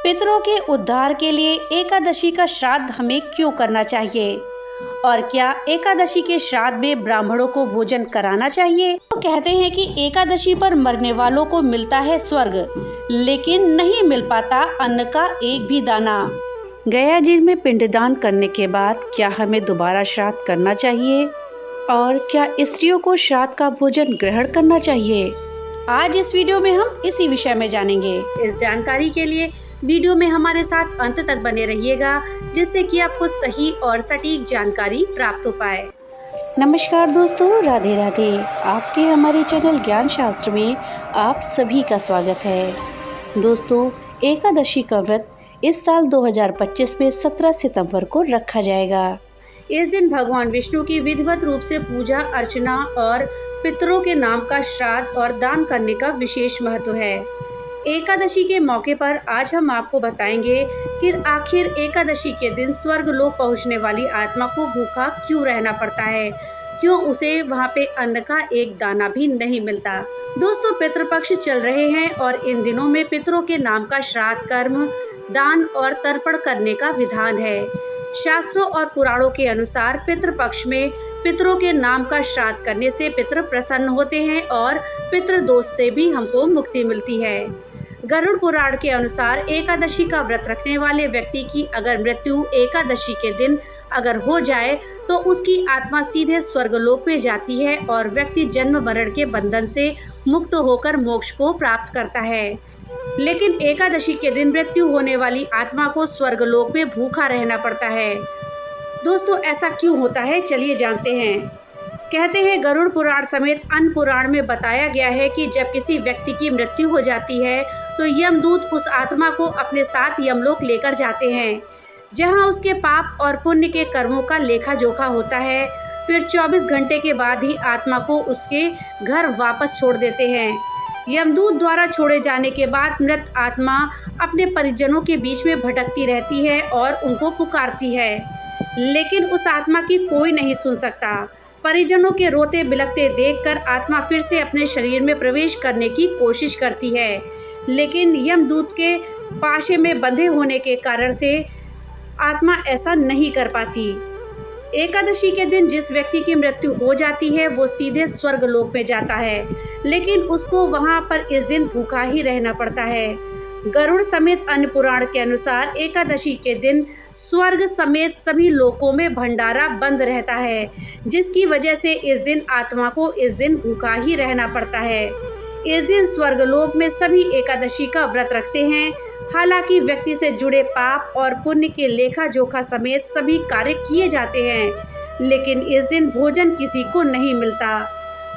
पितरों के उद्धार के लिए एकादशी का श्राद्ध हमें क्यों करना चाहिए और क्या एकादशी के श्राद्ध में ब्राह्मणों को भोजन कराना चाहिए। तो कहते हैं कि एकादशी पर मरने वालों को मिलता है स्वर्ग, लेकिन नहीं मिल पाता अन्न का एक भी दाना। गया जी में पिंडदान करने के बाद क्या हमें दोबारा श्राद्ध करना चाहिए और क्या स्त्रियों को श्राद्ध का भोजन ग्रहण करना चाहिए। आज इस वीडियो में हम इसी विषय में जानेंगे। इस जानकारी के लिए वीडियो में हमारे साथ अंत तक बने रहिएगा, जिससे कि आपको सही और सटीक जानकारी प्राप्त हो पाए। नमस्कार दोस्तों, राधे राधे। आपके हमारे चैनल ज्ञान शास्त्र में आप सभी का स्वागत है। दोस्तों, एकादशी का व्रत इस साल 2025 में 17 सितंबर को रखा जाएगा। इस दिन भगवान विष्णु की विधिवत रूप से पूजा अर्चना और पितरों के नाम का श्राद्ध और दान करने का विशेष महत्व है। एकादशी के मौके पर आज हम आपको बताएंगे कि आखिर एकादशी के दिन स्वर्ग लोक पहुंचने वाली आत्मा को भूखा क्यों रहना पड़ता है, क्यों उसे वहां पे अन्न का एक दाना भी नहीं मिलता। दोस्तों, पितृपक्ष चल रहे हैं और इन दिनों में पितरों के नाम का श्राद्ध कर्म, दान और तर्पण करने का विधान है। शास्त्रों और पुराणों के अनुसार पितृपक्ष में पितरों के नाम का श्राद्ध करने से पितर प्रसन्न होते हैं और पितृदोष से भी हमको मुक्ति मिलती है। गरुड़ पुराण के अनुसार एकादशी का व्रत रखने वाले व्यक्ति की अगर मृत्यु एकादशी के दिन अगर हो जाए तो उसकी आत्मा सीधे स्वर्गलोक में जाती है और व्यक्ति जन्म मरण के बंधन से मुक्त होकर मोक्ष को प्राप्त करता है। लेकिन एकादशी के दिन मृत्यु होने वाली आत्मा को स्वर्गलोक में भूखा रहना पड़ता है। दोस्तों, ऐसा क्यों होता है, चलिए जानते हैं। कहते हैं गरुड़ पुराण समेत अन्य पुराण में बताया गया है कि जब किसी व्यक्ति की मृत्यु हो जाती है तो यमदूत उस आत्मा को अपने साथ यमलोक लेकर जाते हैं, जहां उसके पाप और पुण्य के कर्मों का लेखा जोखा होता है। फिर 24 घंटे के बाद ही आत्मा को उसके घर वापस छोड़ देते हैं। यमदूत द्वारा छोड़े जाने के बाद मृत आत्मा अपने परिजनों के बीच में भटकती रहती है और उनको पुकारती है, लेकिन उस आत्मा की कोई नहीं सुन सकता। परिजनों के रोते बिलखते देखकर आत्मा फिर से अपने शरीर में प्रवेश करने की कोशिश करती है, लेकिन यमदूत के पाशे में बंधे होने के कारण से आत्मा ऐसा नहीं कर पाती। एकादशी के दिन जिस व्यक्ति की मृत्यु हो जाती है वो सीधे स्वर्गलोक में जाता है, लेकिन उसको वहां पर इस दिन भूखा ही रहना पड़ता है। गरुड़ समेत अन्य पुराण के अनुसार एकादशी के दिन स्वर्ग समेत सभी लोकों में भंडारा बंद रहता है, जिसकी वजह से इस दिन आत्मा को इस दिन भूखा ही रहना पड़ता है। इस दिन स्वर्गलोक में सभी एकादशी का व्रत रखते हैं। हालांकि व्यक्ति से जुड़े पाप और पुण्य के लेखा जोखा समेत सभी कार्य किए जाते हैं, लेकिन इस दिन भोजन किसी को नहीं मिलता।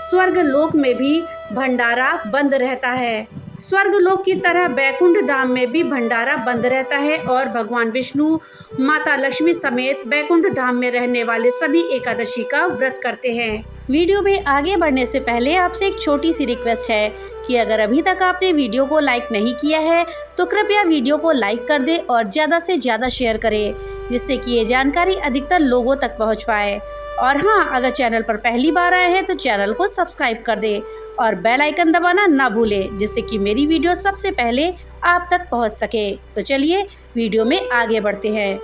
स्वर्गलोक में भी भंडारा बंद रहता है। स्वर्गलोक की तरह बैकुंठ धाम में भी भंडारा बंद रहता है और भगवान विष्णु, माता लक्ष्मी समेत बैकुंठ धाम में रहने वाले सभी एकादशी का व्रत करते हैं। वीडियो में आगे बढ़ने से पहले आपसे एक छोटी सी रिक्वेस्ट है कि अगर अभी तक आपने वीडियो को लाइक नहीं किया है तो कृपया वीडियो को लाइक कर दे और ज़्यादा से ज़्यादा शेयर करें, जिससे कि ये जानकारी अधिकतर लोगों तक पहुँच पाए। और हाँ, अगर चैनल पर पहली बार आए हैं तो चैनल को सब्सक्राइब कर दे और बेल आइकन दबाना ना भूलें, जिससे कि मेरी वीडियो सबसे पहले आप तक पहुंच सके। तो चलिए वीडियो में आगे बढ़ते हैं।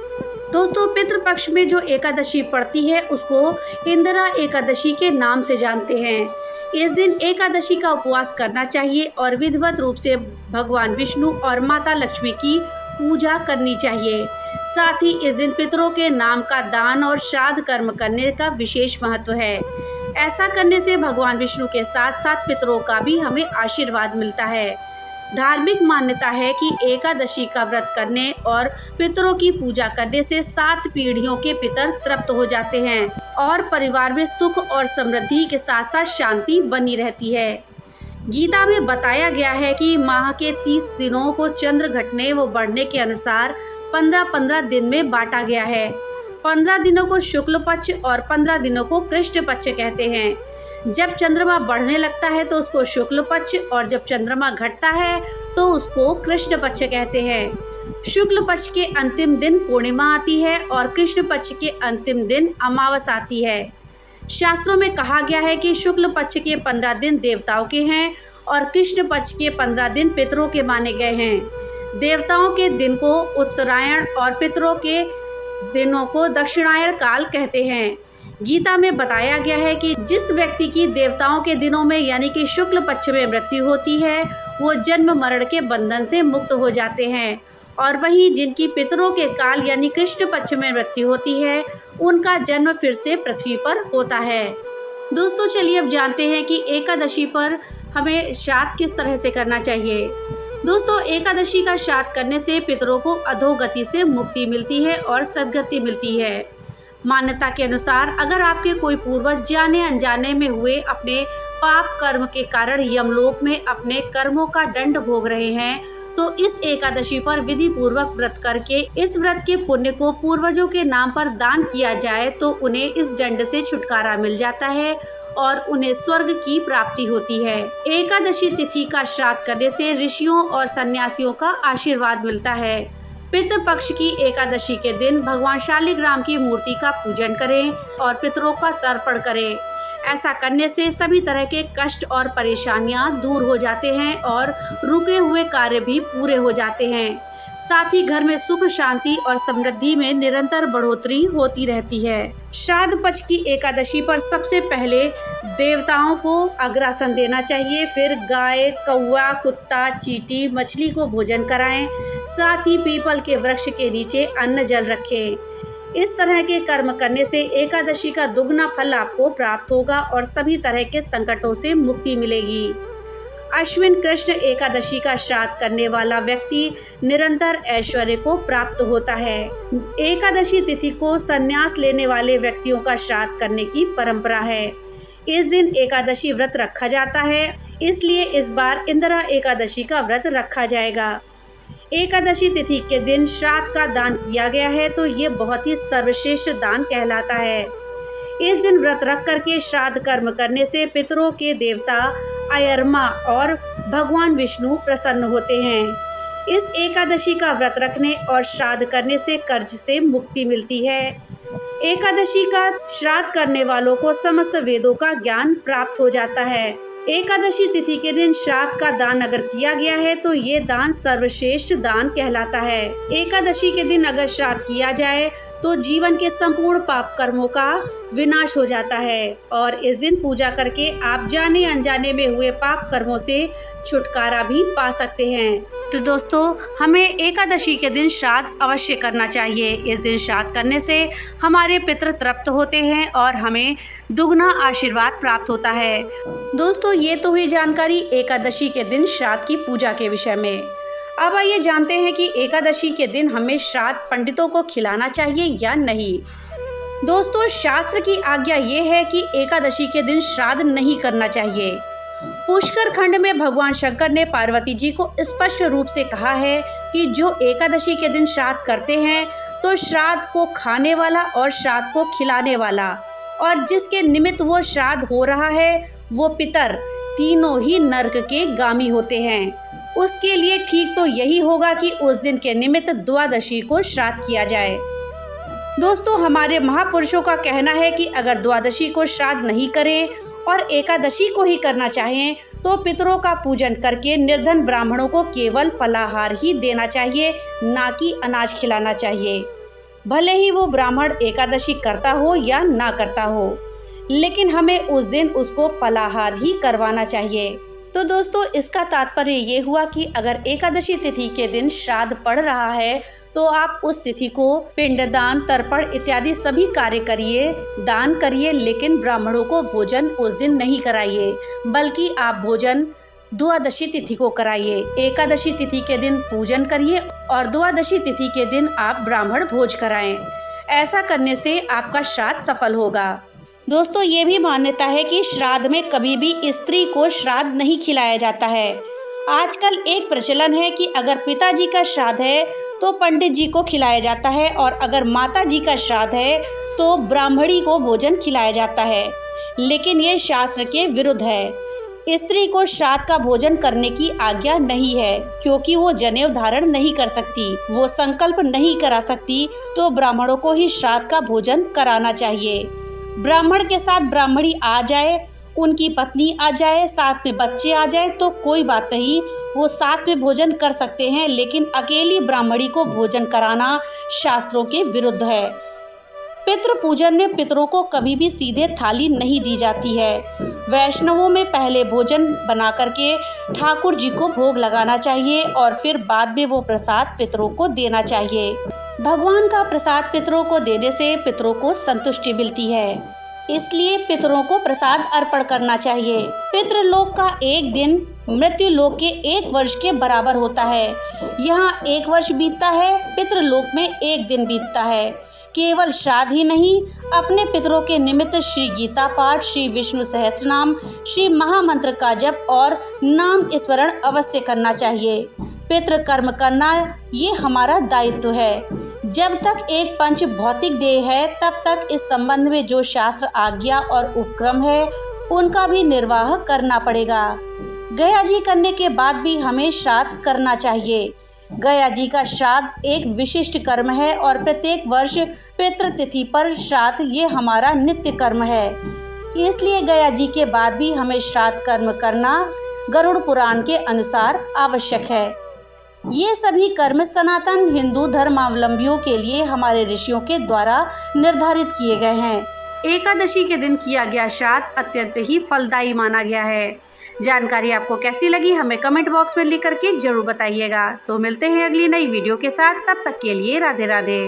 दोस्तों, पितृपक्ष में जो एकादशी पड़ती है उसको इंदिरा एकादशी के नाम से जानते हैं। इस दिन एकादशी का उपवास करना चाहिए और विधिवत रूप से भगवान विष्णु और माता लक्ष्मी की पूजा करनी चाहिए। साथ ही इस दिन पितरों के नाम का दान और श्राद्ध कर्म करने का विशेष महत्व है। ऐसा करने से भगवान विष्णु के साथ साथ पितरों का भी हमें आशीर्वाद मिलता है। धार्मिक मान्यता है कि एकादशी का व्रत करने और पितरों की पूजा करने से 7 पीढ़ियों के पितर तृप्त हो जाते हैं और परिवार में सुख और समृद्धि के साथ साथ शांति बनी रहती है। गीता में बताया गया है कि माह के 30 दिनों को चंद्र घटने व बढ़ने के अनुसार 15-15 दिन में बांटा गया है। 15 दिनों को शुक्ल पक्ष और 15 दिनों को कृष्ण पक्ष कहते हैं। जब चंद्रमा बढ़ने लगता है तो उसको शुक्ल पक्ष और जब चंद्रमा घटता है तो उसको कृष्ण पक्ष कहते हैं। शुक्ल पक्ष के अंतिम दिन पूर्णिमा आती है और कृष्ण पक्ष के अंतिम दिन अमावस आती है। शास्त्रों में कहा गया है कि शुक्ल पक्ष के 15 दिन देवताओं के हैं और कृष्ण पक्ष के 15 दिन पितरों के माने गए हैं। देवताओं के दिन को उत्तरायण और पितरों के दिनों को दक्षिणायन काल कहते हैं। गीता में बताया गया है कि जिस व्यक्ति की देवताओं के दिनों में यानी कि शुक्ल पक्ष में मृत्यु होती है वो जन्म मरण के बंधन से मुक्त हो जाते हैं, और वहीं जिनकी पितरों के काल यानी कृष्ण पक्ष में मृत्यु होती है उनका जन्म फिर से पृथ्वी पर होता है। दोस्तों चलिए अब जानते हैं कि एकादशी पर हमें श्राद्ध किस तरह से करना चाहिए। दोस्तों एकादशी का श्राद्ध करने से पितरों को अधोगति से मुक्ति मिलती है और सद्गति मिलती है। मान्यता के अनुसार अगर आपके कोई पूर्वज जाने अनजाने में हुए अपने पाप कर्म के कारण यमलोक में अपने कर्मों का दंड भोग रहे हैं तो इस एकादशी पर विधि पूर्वक व्रत करके इस व्रत के पुण्य को पूर्वजों के नाम पर दान किया जाए तो उन्हें इस दंड से छुटकारा मिल जाता है और उन्हें स्वर्ग की प्राप्ति होती है। एकादशी तिथि का श्राद्ध करने से ऋषियों और सन्यासियों का आशीर्वाद मिलता है। पितृपक्ष की एकादशी के दिन भगवान शालिग्राम की मूर्ति का पूजन करें और पितरों का तर्पण करें। ऐसा करने से सभी तरह के कष्ट और परेशानियां दूर हो जाते हैं और रुके हुए कार्य भी पूरे हो जाते हैं। साथ ही घर में सुख शांति और समृद्धि में निरंतर बढ़ोतरी होती रहती है। श्राद्ध पक्ष की एकादशी पर सबसे पहले देवताओं को अग्रासन देना चाहिए, फिर गाय, कौवा, कुत्ता, चींटी, मछली को भोजन कराएं। साथ ही पीपल के वृक्ष के नीचे अन्न जल रखें। इस तरह के कर्म करने से एकादशी का दुगना फल आपको प्राप्त होगा और सभी तरह के संकटों से मुक्ति मिलेगी। अश्विन कृष्ण एकादशी का श्राद्ध करने वाला व्यक्ति निरंतर ऐश्वर्य को प्राप्त होता है। एकादशी तिथि को संन्यास लेने वाले व्यक्तियों का श्राद्ध करने की परंपरा है। इस दिन एकादशी व्रत रखा जाता है, इसलिए इस बार इंदिरा एकादशी का व्रत रखा जाएगा। एकादशी तिथि के दिन श्राद्ध का दान किया गया है तो ये बहुत ही सर्वश्रेष्ठ दान कहलाता है। इस दिन व्रत रख करके श्राद्ध कर्म करने से पितरों के देवता अयरमा और भगवान विष्णु प्रसन्न होते हैं। इस एकादशी का व्रत रखने और श्राद्ध करने से कर्ज से मुक्ति मिलती है। एकादशी का श्राद्ध करने वालों को समस्त वेदों का ज्ञान प्राप्त हो जाता है। एकादशी तिथि के दिन श्राद्ध का दान अगर किया गया है तो ये दान सर्वश्रेष्ठ दान कहलाता है। एकादशी के दिन अगर श्राद्ध किया जाए तो जीवन के संपूर्ण पाप कर्मों का विनाश हो जाता है और इस दिन पूजा करके आप जाने अनजाने में हुए पाप कर्मों से छुटकारा भी पा सकते हैं। तो दोस्तों हमें एकादशी के दिन श्राद्ध अवश्य करना चाहिए। इस दिन श्राद्ध करने से हमारे पितृ तृप्त होते हैं और हमें दुगना आशीर्वाद प्राप्त होता है। दोस्तों ये तो हुई जानकारी एकादशी के दिन श्राद्ध की पूजा के विषय में। अब आइए जानते हैं कि एकादशी के दिन हमें श्राद्ध पंडितों को खिलाना चाहिए या नहीं। दोस्तों शास्त्र की आज्ञा ये है कि एकादशी के दिन श्राद्ध नहीं करना चाहिए। पुष्कर खंड में भगवान शंकर ने पार्वती जी को स्पष्ट रूप से कहा है कि जो एकादशी के दिन श्राद्ध करते हैं तो श्राद्ध को खाने वाला और श्राद्ध को खिलाने वाला और जिसके निमित्त वो श्राद्ध हो रहा है वो पितर तीनों ही नरक के गामी होते हैं। उसके लिए ठीक तो यही होगा कि उस दिन के निमित्त द्वादशी को श्राद्ध किया जाए। दोस्तों हमारे महापुरुषों का कहना है कि अगर द्वादशी को श्राद्ध नहीं करें और एकादशी को ही करना चाहें तो पितरों का पूजन करके निर्धन ब्राह्मणों को केवल फलाहार ही देना चाहिए, ना कि अनाज खिलाना चाहिए। भले ही वो ब्राह्मण एकादशी करता हो या ना करता हो, लेकिन हमें उस दिन उसको फलाहार ही करवाना चाहिए। तो दोस्तों इसका तात्पर्य ये हुआ कि अगर एकादशी तिथि के दिन श्राद्ध पड़ रहा है तो आप उस तिथि को पिंडदान, तर्पण इत्यादि सभी कार्य करिए, दान करिए, लेकिन ब्राह्मणों को भोजन उस दिन नहीं कराइए, बल्कि आप भोजन द्वादशी तिथि को कराइए। एकादशी तिथि के दिन पूजन करिए और द्वादशी तिथि के दिन आप ब्राह्मण भोज कराएं। ऐसा करने से आपका श्राद्ध सफल होगा। दोस्तों ये भी मान्यता है कि श्राद्ध में कभी भी स्त्री को श्राद्ध नहीं खिलाया जाता है। आजकल एक प्रचलन है कि अगर पिताजी का श्राद्ध है तो पंडित जी को खिलाया जाता है और अगर माता जी का श्राद्ध है तो ब्राह्मणी को भोजन खिलाया जाता है, लेकिन ये शास्त्र के विरुद्ध है। स्त्री को श्राद्ध का भोजन करने की आज्ञा नहीं है क्योंकि वो जनेऊ धारण नहीं कर सकती, वो संकल्प नहीं करा सकती, तो ब्राह्मणों को ही श्राद्ध का भोजन कराना चाहिए। ब्राह्मण के साथ ब्राह्मणी आ जाए उनकी पत्नी आ जाए, साथ में बच्चे आ जाए तो कोई बात नहीं, वो साथ में भोजन कर सकते हैं, लेकिन अकेली ब्राह्मणी को भोजन कराना शास्त्रों के विरुद्ध है। पितृ पूजन में पितरों को कभी भी सीधे थाली नहीं दी जाती है। वैष्णवों में पहले भोजन बना करके ठाकुर जी को भोग लगाना चाहिए और फिर बाद में वो प्रसाद पितरों को देना चाहिए। भगवान का प्रसाद पितरों को देने से पितरों को संतुष्टि मिलती है, इसलिए पितरों को प्रसाद अर्पण करना चाहिए। पितृलोक का एक दिन मृत्यु लोक के 1 वर्ष के बराबर होता है। यहाँ 1 वर्ष बीतता है, पितृलोक में 1 दिन बीतता है। केवल श्राद्ध ही नहीं, अपने पितरों के निमित्त श्री गीता पाठ, श्री विष्णु सहस्त्रनाम, श्री महामंत्र का जप और नाम स्मरण अवश्य करना चाहिए। पितृ कर्म करना ये हमारा दायित्व है। जब तक एक पंच भौतिक देह है, तब तक इस संबंध में जो शास्त्र आज्ञा और उपक्रम है उनका भी निर्वाह करना पड़ेगा। गया जी करने के बाद भी हमें श्राद्ध करना चाहिए। गया जी का श्राद्ध एक विशिष्ट कर्म है और प्रत्येक वर्ष पितृतिथि पर श्राद्ध ये हमारा नित्य कर्म है। इसलिए गया जी के बाद भी हमें श्राद्ध कर्म करना गरुड़ पुराण के अनुसार आवश्यक है। ये सभी कर्म सनातन हिंदू धर्मावलंबियों के लिए हमारे ऋषियों के द्वारा निर्धारित किए गए हैं। एकादशी के दिन किया गया श्राद्ध अत्यंत ही फलदायी माना गया है। जानकारी आपको कैसी लगी हमें कमेंट बॉक्स में लिख करके जरूर बताइएगा। तो मिलते हैं अगली नई वीडियो के साथ, तब तक के लिए राधे राधे।